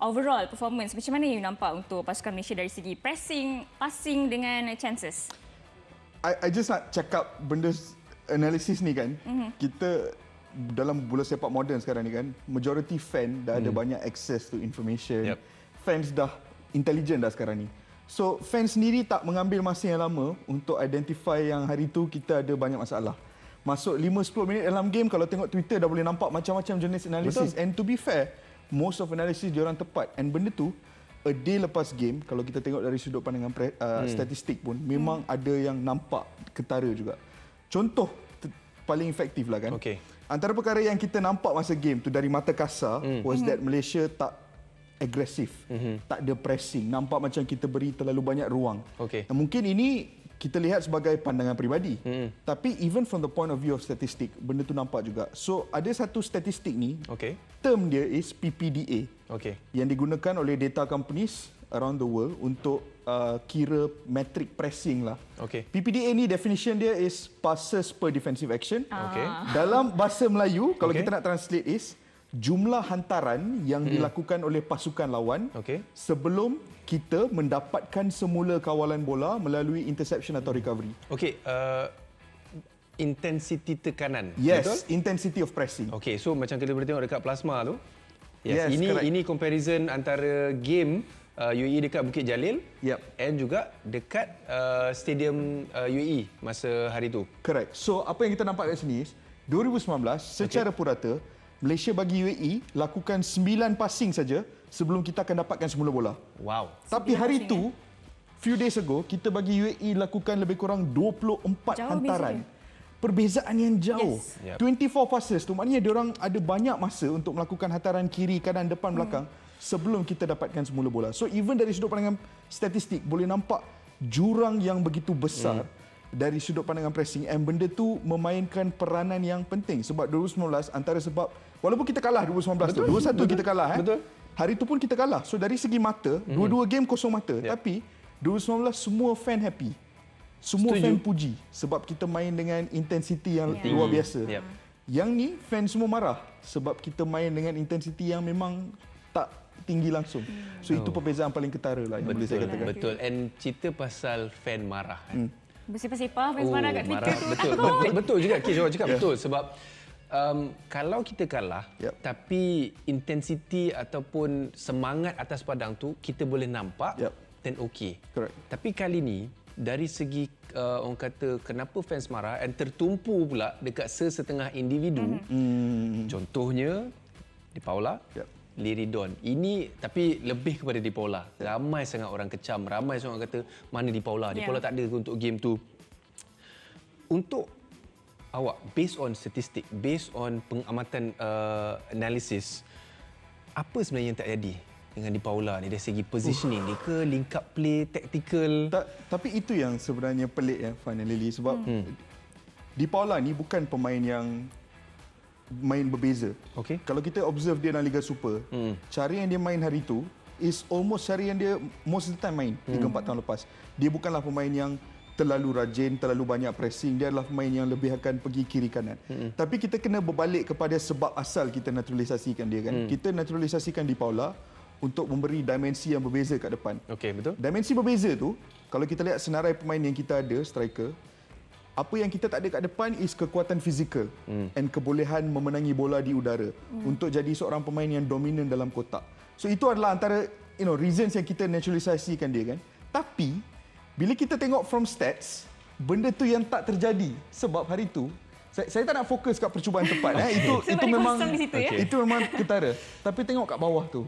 overall performance, macam mana you nampak untuk pasukan Malaysia dari segi pressing, passing dengan chances? I just nak cakap benda analisis ni kan. Kita dalam bola sepak moden sekarang ni kan, majority fan dah ada banyak access to information. Fans dah intelligent dah sekarang ni. So fans sendiri tak mengambil masa yang lama untuk identify yang hari tu kita ada banyak masalah. Masuk 5-10 minit dalam game, kalau tengok Twitter dah boleh nampak macam-macam jenis analisis. And to be fair, most of analysis diorang tepat. And benda tu, a day lepas game, kalau kita tengok dari sudut pandangan statistik pun, memang ada yang nampak ketara juga. Contoh paling efektif lah kan. Antara perkara yang kita nampak masa game tu dari mata kasar was that Malaysia tak agresif, tak ada pressing. Nampak macam kita beri terlalu banyak ruang. Mungkin ini kita lihat sebagai pandangan peribadi. Tapi even from the point of view of statistik, benda tu nampak juga. So ada satu statistik ni, term dia is PPDA. Yang digunakan oleh data companies around the world untuk kira metric pressing lah. PPDA ni definition dia is passes per defensive action. Dalam bahasa Melayu, kalau kita nak translate is jumlah hantaran yang dilakukan oleh pasukan lawan sebelum kita mendapatkan semula kawalan bola melalui interception atau recovery. Intensity tekanan. Yes, betul? Intensity of pressing. So macam kita boleh tengok dekat plasma tu. Yes, ini comparison antara game UAE dekat Bukit Jalil and juga dekat stadium UAE masa hari tu. Correct. So apa yang kita nampak kat sini is 2019 secara purata Malaysia bagi UAE lakukan 9 passing saja sebelum kita akan dapatkan semula bola. Wow. Tapi hari tu, few days ago, kita bagi UAE lakukan lebih kurang 24 hantaran. Perbezaan yang jauh. 24 passes tu maknanya diorang ada banyak masa untuk melakukan hantaran kiri, kanan, depan, belakang sebelum kita dapatkan semula bola. So even dari sudut pandangan statistik boleh nampak jurang yang begitu besar dari sudut pandangan pressing, and benda tu memainkan peranan yang penting sebab 2019 antara sebab walaupun kita kalah 2019 tu 2-1 kita kalah hari tu pun kita kalah. So dari segi mata dua-dua game kosong mata, tapi 2019 semua fan happy. Semua fan puji sebab kita main dengan intensiti yang luar biasa. Yang ni fan semua marah sebab kita main dengan intensiti yang memang tak tinggi langsung. So itu perbezaan paling ketara lah yang boleh saya katakan. Betul. And cerita pasal fan marah kan. Bersepah-sepah fans marah kat Twitter tu. Betul juga Kish awak cakap betul sebab kalau kita kalah tapi intensiti ataupun semangat atas padang tu kita boleh nampak then okey. Tapi kali ni dari segi orang kata kenapa fans marah dan tertumpu pula dekat sesetengah individu. Contohnya Di Paula, Liridon. Ini tapi lebih kepada Di Paula. Ramai sangat orang kecam, ramai sangat orang kata mana Di Paula? Di Paula tak ada untuk game tu. Untuk awak, based on statistik, based on pengamatan analisis, apa sebenarnya yang tak jadi dengan Di Paula ni dari segi positioning dia ke, link up play, tactical? Tapi itu yang sebenarnya pelik ya, Fan and Lily, sebab Di Paula ni bukan pemain yang main berbeza. Kalau kita observe dia dalam Liga Super, cara yang dia main hari tu is almost cara yang dia most of the time main 3-4 tahun lepas. Dia bukanlah pemain yang terlalu rajin, terlalu banyak pressing. Dia adalah pemain yang lebih akan pergi kiri kanan. Tapi kita kena berbalik kepada sebab asal kita naturalisasikan dia kan. Kita naturalisasikan Di Paula untuk memberi dimensi yang berbeza kat depan. Betul. Dimensi berbeza tu, kalau kita lihat senarai pemain yang kita ada, striker, apa yang kita tak ada kat depan is kekuatan fizikal and kebolehan memenangi bola di udara untuk jadi seorang pemain yang dominan dalam kotak. So itu adalah antara reasons yang kita naturalisasikan dia kan. Tapi bila kita tengok from stats, benda tu yang tak terjadi sebab hari tu saya tak nak fokus kat percubaan tepat itu memang itu memang ketara. Tapi tengok kat bawah tu.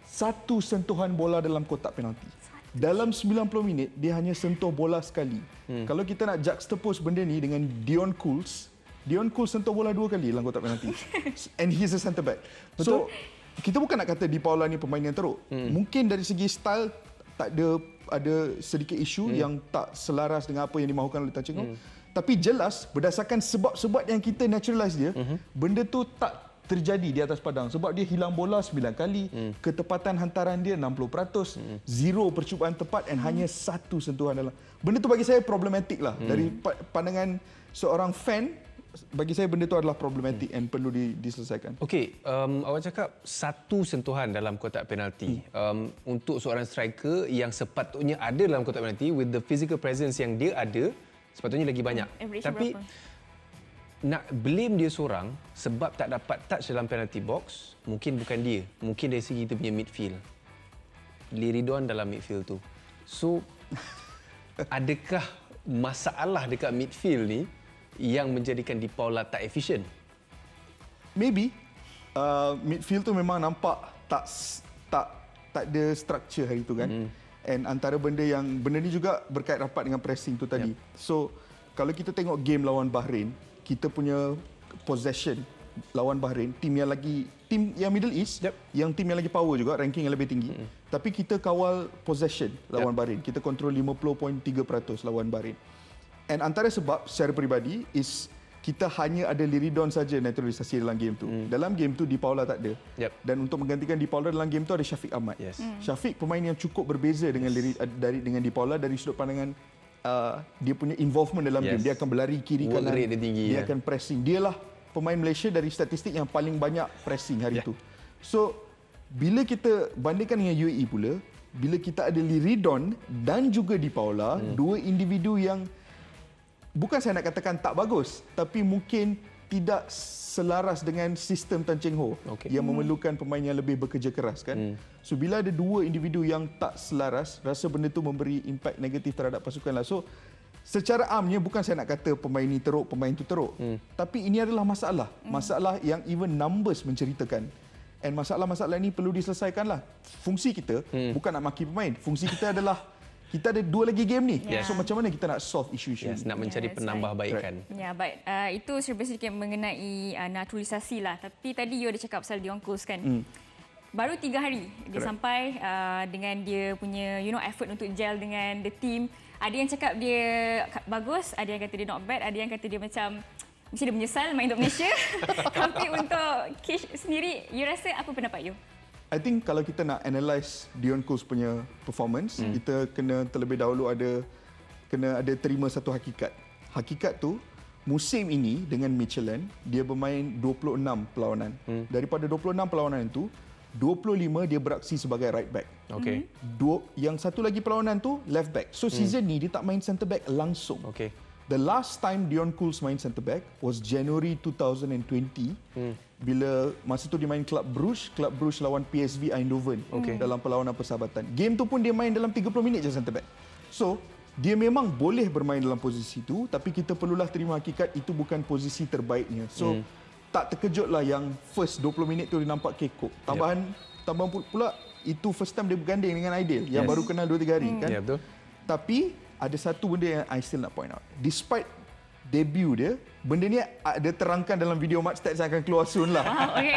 Satu sentuhan bola dalam kotak penalti. Dalam 90 minit, dia hanya sentuh bola sekali. Kalau kita nak juxtapose benda ni dengan Dion Kools sentuh bola 2 kali dalam kotak penalti. And he's a centre back. So, kita bukan nak kata Di Paula ni pemain yang teruk. Mungkin dari segi style, tak ada sedikit isu yang tak selaras dengan apa yang dimahukan oleh Tan Cheng Kong. Tapi jelas, berdasarkan sebab-sebab yang kita naturalize dia, benda tu tak terjadi di atas padang sebab dia hilang bola 9 kali, ketepatan hantaran dia 60%, zero percubaan tepat dan hanya satu sentuhan dalam. Benda tu bagi saya problematik lah dari pandangan seorang fan bagi saya benda tu adalah problematik and perlu diselesaikan. Okey, awak cakap satu sentuhan dalam kotak penalti. Untuk seorang striker yang sepatutnya ada dalam kotak penalti with the physical presence yang dia ada, sepatutnya lagi banyak. Tapi nak blame dia seorang sebab tak dapat touch dalam penalty box, mungkin bukan dia. Mungkin dari segi kita punya midfield. Liridon dalam midfield tu. So, adakah masalah dekat midfield ni yang menjadikan Di Paula tak efisien? Maybe. Midfield tu memang nampak tak ada structure hari tu kan. And antara benda ni juga berkait rapat dengan pressing tu tadi. So, kalau kita tengok game lawan Bahrain, kita punya possession lawan Bahrain, tim yang Middle East, yang tim yang lagi power juga, ranking yang lebih tinggi. Tapi kita kawal possession lawan Bahrain. Kita kontrol 50.3% lawan Bahrain. And antara sebab secara peribadi is kita hanya ada Liridon saja naturalisasi dalam game tu. Dalam game tu Di Paula tak ada. Dan untuk menggantikan Di Paula dalam game tu ada Syafiq Ahmad. Syafiq pemain yang cukup berbeza dengan Di Paula dari sudut pandangan dia punya involvement dalam game. Dia akan berlari kiri kanan. Dia akan pressing. Dialah pemain Malaysia dari statistik yang paling banyak pressing hari itu. So, bila kita bandingkan dengan UAE pula, bila kita ada Liridon dan juga Di Paula, dua individu yang bukan saya nak katakan tak bagus, tapi mungkin tidak selaras dengan sistem Tan Cheng Ho yang memerlukan pemain yang lebih bekerja keras kan. So bila ada dua individu yang tak selaras, rasa benda tu memberi impak negatif terhadap pasukan lah. So secara amnya bukan saya nak kata pemain ni teruk, pemain tu teruk. Tapi ini adalah masalah. Masalah yang even numbers menceritakan. And masalah-masalah ini perlu diselesaikan lah. Fungsi kita bukan nak maki pemain. Fungsi kita adalah kita ada dua lagi game ni. So macam mana kita nak solve isu-isu ni? Nak mencari penambahbaikan. Ya, baik. Itu sedikit mengenai naturalisasi lah. Tapi tadi you ada cakap pasal Dion Coles kan. Baru 3 hari dia sampai dengan dia punya effort untuk gel dengan the team. Ada yang cakap dia bagus, ada yang kata dia not bad, ada yang kata dia macam mesti dia menyesal main untuk Malaysia. Tapi untuk Kish sendiri, you rasa apa pendapat you? I think kalau kita nak analyse Dion Coles punya performance, kita kena terlebih dahulu kena ada terima satu hakikat. Hakikat tu, musim ini dengan Michelin, dia bermain 26 perlawanan. Daripada 26 perlawanan itu, 25 dia beraksi sebagai right back. Yang satu lagi perlawanan tu left back. So season ni dia tak main centre back langsung. The last time Dion Coles main centre back was January 2020 bila masa tu dia main Club Brugge lawan PSV Eindhoven dalam perlawanan persahabatan. Game tu pun dia main dalam 30 minit je centre back. So dia memang boleh bermain dalam posisi itu, tapi kita perlulah terima hakikat itu bukan posisi terbaiknya. So tak terkejutlah yang first 20 minit tu dia nampak kekok. Tambahan pula itu first time dia berganding dengan Aidil yang baru kenal 2-3 hari kan. Betul. Tapi ada satu benda yang I still nak point out. Despite debut dia, benda ni ada terangkan dalam video match stats yang akan keluar soon lah.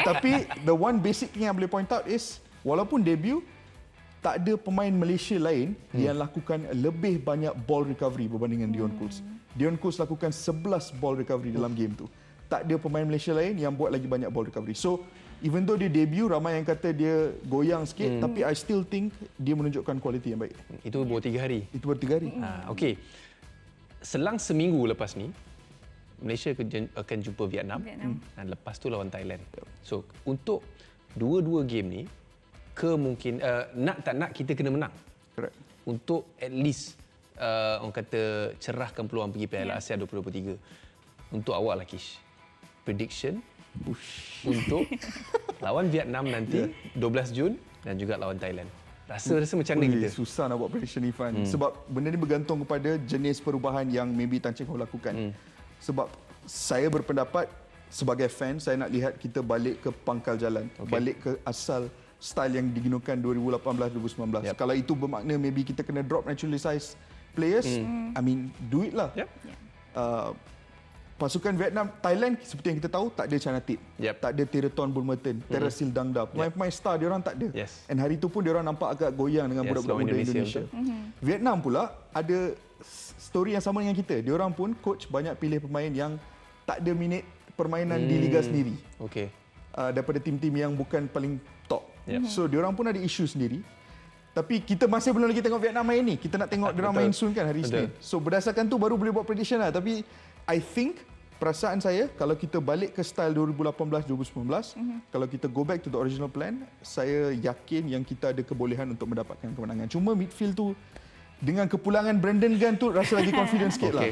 Tapi the one basic thing yang boleh point out is walaupun debut, tak ada pemain Malaysia lain yang lakukan lebih banyak ball recovery berbanding dengan Dion Coles. Dion Coles lakukan 11 ball recovery dalam game tu. Tak ada pemain Malaysia lain yang buat lagi banyak ball recovery. So, even though dia debut, ramai yang kata dia goyang sikit, tapi I still think dia menunjukkan kualiti yang baik. Itu baru 3 hari? Itu baru 3 hari. Okey. Selang seminggu lepas ni, Malaysia akan jumpa Vietnam dan lepas tu lawan Thailand. So, untuk dua-dua game ni, nak tak nak kita kena menang. Correct. Untuk at least orang kata cerahkan peluang pergi Piala Asia 2023. Untuk awak lah Kish, prediction untuk lawan Vietnam nanti 12 Jun dan juga lawan Thailand. Rasa macam mana kita? Susah nak buat prediction ni Fan. Sebab benda ni bergantung kepada jenis perubahan yang maybe Tan Cheng Ho lakukan. Sebab saya berpendapat sebagai fan, saya nak lihat kita balik ke pangkal jalan. Balik ke asal style yang digunakan 2018-2019. Kalau itu bermakna maybe kita kena drop naturalized players, I mean do it lah. Pasukan Vietnam, Thailand seperti yang kita tahu tak ada Chanatip, tak ada Theraton Bulmerton, Terasil Dangda, pemain-pemain star dia orang tak ada. And hari itu pun dia orang nampak agak goyang dengan budak-budak muda Indonesia. Vietnam pula ada story yang sama dengan kita. Dia orang pun coach banyak pilih pemain yang tak ada minit permainan di liga sendiri. Daripada tim-tim yang bukan paling top. So dia orang pun ada isu sendiri. Tapi kita masih belum lagi tengok Vietnam main ni. Kita nak tengok dia orang main soon kan hari Isnin. So berdasarkan tu baru boleh buat prediction lah. Tapi I think perasaan saya kalau kita balik ke style 2018-2019, kalau kita go back to the original plan, saya yakin yang kita ada kebolehan untuk mendapatkan kemenangan. Cuma midfield tu dengan kepulangan Brandon Gunn tu rasa lagi confident sikit lah.